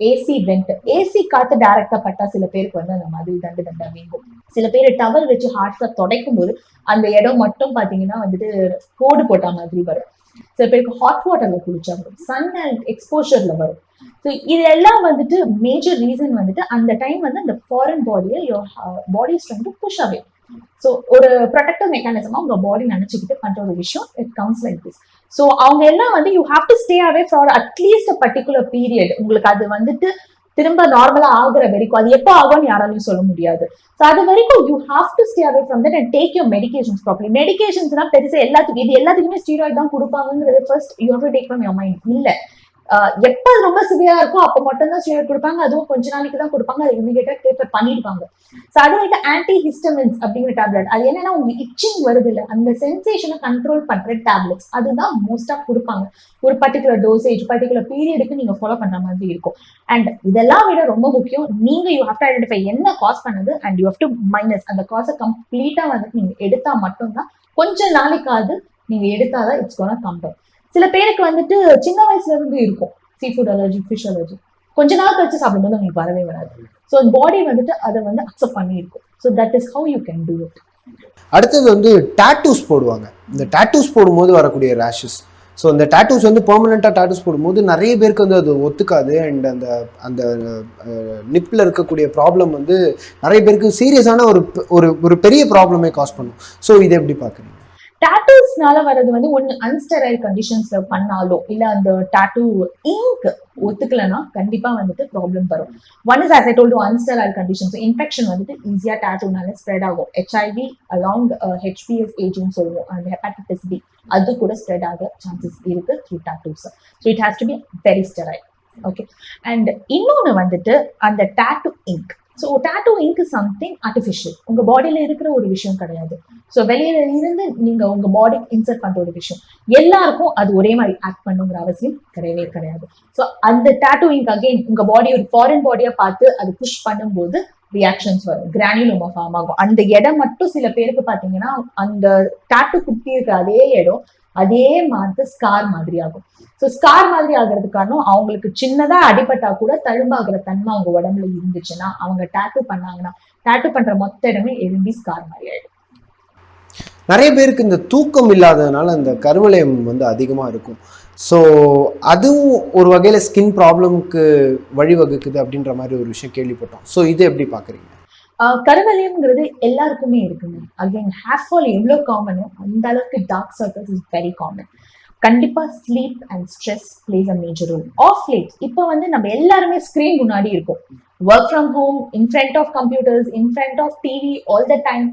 AC went, AC காத்து டைரக்டா பட்டா சில பேருக்கு வந்து அந்த மாதிரி தண்டு தண்டா வீங்கும். சில பேர் டவல் வச்சு ஹார்ஷா துடைக்கும் போது அந்த இடம் மட்டும் பாத்தீங்கன்னா வந்துட்டு கோடு போட்ட மாதிரி வரும். சில பேருக்கு ஹாட் வாட்டர்ல குளிச்சா வரும், சன் அண்ட் எக்ஸ்போஷர்ல வரும். ஸோ இதெல்லாம் வந்துட்டு மேஜர் ரீசன் வந்துட்டு அந்த டைம் வந்து அந்த ஃபாரின் பாடியை body is trying to push away. So ஒரு ப்ரொடெக்டிவ் மெக்கானிசமா உங்க பாடி நினைச்சுக்கிட்டு பண்ற ஒரு விஷயம், it comes like this. So அவங்க எல்லாம் வந்து you have to stay away for at least a particular period. உங்களுக்கு அது வந்துட்டு திரும்ப நார்மலா ஆகுற வரைக்கும், அது எப்போ ஆகும்னு யாராலையும் சொல்ல முடியாது. ஸோ அது வரைக்கும் you have to stay away from that and take your medications properly. மெடிகேஷன்ஸ்னா பெருசா எல்லாத்துக்கும் இது எல்லாத்துக்குமே ஸ்டீராய்டு தான் கொடுப்பாங்கிறது first you have to take from your mind. இல்ல எப்ப ரொம்ப சிவியா இருக்கோ அப்ப மட்டும் தான் ஸ்டீராய்டு கொடுப்பாங்க, அதுவும் கொஞ்ச நாளைக்கு தான் கொடுப்பாங்க, அது இமீடியட்டா டேப்பர் பண்ணிருப்பாங்க. ஸோ அது வந்து ஆன்டி ஹிஸ்டமின்ஸ் அப்படிங்கிற டேப்லெட். அது என்னன்னா உங்களுக்கு இச்சிங் வருது இல்ல, அந்த சென்சேஷனை கண்ட்ரோல் பண்ற டேப்லெட்ஸ் அதுதான் மோஸ்டா கொடுப்பாங்க. ஒரு பர்டிகுலர் டோசேஜ் பர்டிகுலர் பீரியடுக்கு நீங்க ஃபாலோ பண்ற மாதிரி இருக்கும். அண்ட் இதெல்லாம் விட ரொம்ப முக்கியம், நீங்க யூ ஹேவ் டு ஐடென்டிஃபை என்ன காஸ் பண்ணுது and you have to minus அந்த காசை கம்ப்ளீட்டா வந்து நீங்க எடுத்தா மட்டும்தான், கொஞ்ச நாளைக்காவது நீங்க எடுத்தாதான் இட்ஸ் கோனா கம் டவுன். சில பேருக்கு வந்துட்டு சின்ன வயசுல இருந்து இருக்கும் sea food allergy, fish allergy, கொஞ்ச நாள் கழிச்சு சாப்பிடும்போது உங்களுக்கு வரவே வராது. ஸோ பாடி வந்துட்டு அதை வந்து அக்செப்ட் பண்ணியிருக்கும். So that is how you can do it. அடுத்தது வந்து டாட்டூஸ் போடுவாங்க. இந்த டாட்டூஸ் போடும்போது வரக்கூடிய ரேஷஸ், ஸோ இந்த டாட்டூஸ் வந்து பெர்மனெண்ட்டாக டாட்டூஸ் போடும்போது நிறைய பேருக்கு வந்து அது ஒத்துக்காது. அண்ட் அந்த அந்த நிப்பில் இருக்கக்கூடிய ப்ராப்ளம் வந்து நிறைய பேருக்கு சீரியஸான ஒரு பெரிய ப்ராப்ளமே காஸ் பண்ணும். ஸோ இதை எப்படி பார்க்குறீங்க? டாட்டூஸ்னால வர்றது வந்து ஒன்னு அன்ஸ்டெரைல் கண்டிஷன்ஸ்ல பண்ணாலோ இல்ல அந்த டாட்டூ இங்க் ஒத்துக்கலன்னா கண்டிப்பா வந்துட்டு ப்ராப்ளம் வரும். One is as I told to unsterile conditions, infection வந்துட்டு ஈஸியா டாட்டூனால ஸ்ப்ரெட் ஆகும். HIV அலாங் HPS ஏஜ்னு சொல்லுவோம், அந்த ஹெப்பாட்டிஸ் B அது கூட ஸ்ப்ரெட் ஆக சான்சஸ் இருக்கு through tattoos. So it has to be very sterile. Okay. And இன்னொன்னு வந்துட்டு அந்த tattoo ink. So tattoo ink is something artificial, உங்க பாடியில இருக்கிற ஒரு விஷயம் கிடையாது. ஸோ வெளியில இருந்து நீங்க உங்க பாடி இன்சர்ட் பண்ற ஒரு விஷயம். எல்லாருக்கும் அது ஒரே மாதிரி ஆக்ட் பண்ணுங்கிற அவசியம் கிடையவே கிடையாது. ஸோ அந்த டாட்டூ இங்க் அகெயின் உங்க பாடி ஒரு ஃபாரின் பாடியா பார்த்து அது புஷ் பண்ணும்போது ரியாக்ஷன்ஸ் வரும், கிரானியூலோமா ஃபார்ம் ஆகும். அந்த இடம் மட்டும் சில பேருக்கு பாத்தீங்கன்னா அந்த டாட்டூ குத்தி இருக்க அதே இடம் அதே மாதிரி ஸ்கார் மாதிரி ஆகும். ஸோ ஸ்கார் மாதிரி ஆகிறதுக்கு காரணம் அவங்களுக்கு சின்னதா அடிபட்டா கூட தழும்பாகிற தன்மை அவங்க உடம்புல இருந்துச்சுன்னா, அவங்க டாட்டூ பண்ணாங்கன்னா டாட்டூ பண்ற மொத்த இடமே எழும்பி ஸ்கார் மாதிரி ஆயிடும். நிறைய பேருக்கு இந்த தூக்கம் இல்லாததுனால அந்த கருவளையம் வந்து அதிகமா இருக்கும். ஸோ அதுவும் ஒரு வகையில ஸ்கின் ப்ராப்ளம்க்கு வழிவகுக்குது அப்படின்ற மாதிரி ஒரு விஷயம் கேள்விப்பட்டோம். ஸோ இதை எப்படி பாக்குறீங்க? கருவளையம்ங்கிறது எல்லாருக்குமே இருக்குங்க. அகைன் ஹேர் ஃபால் எவ்வளவு காமனோ அந்த அளவுக்கு dark circles is very common. கண்டிப்பா sleep and stress plays a major role. Of late இப்போ வந்து நம்ம எல்லாருமே ஸ்கிரீன் முன்னாடி இருக்கும், work from home, in front of computers, in front of TV all the time.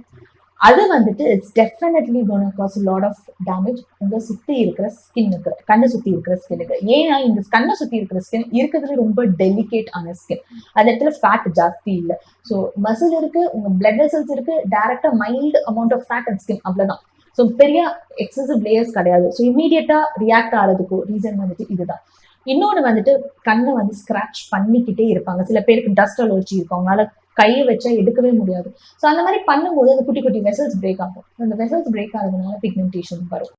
அது வந்துட்டு it's definitely gonna cause lot of damage உங்க சுத்தி இருக்கிற ஸ்கின்னுக்கு, கண்ணை சுத்தி இருக்கிற ஸ்கின்னுக்கு. ஏன்னா இந்த கண்ணை சுத்தி இருக்கிற ஸ்கின் இருக்கிறதுல ரொம்ப டெலிகேட் ஆன ஸ்கின். அந்த இடத்துல ஃபேட் ஜாஸ்தி இல்லை. ஸோ மசில் இருக்கு, உங்க பிளட் வெசல்ஸ் இருக்கு, டைரக்டா mild amount of fat and skin, அவ்வளவுதான். ஸோ பெரிய எக்ஸசிவ் லேயர்ஸ் கிடையாது. ஸோ இமீடியட்டா ரியாக்ட் ஆகிறதுக்கு ரீசன் வந்துட்டு இதுதான். இன்னொன்று வந்துட்டு கண்ணை வந்து ஸ்கிராச் பண்ணிக்கிட்டே இருப்பாங்க. சில பேருக்கு டஸ்ட் அலர்ஜி இருக்கும், அவங்களால கையை வச்சா எடுக்கவே முடியாது. ஸோ அந்த மாதிரி பண்ணும்போது அந்த குட்டி குட்டி வெசல்ஸ் பிரேக் ஆகும். அந்த வெசல்ஸ் பிரேக் ஆகிறதுனால பிக்மெண்டேஷன் வரும்.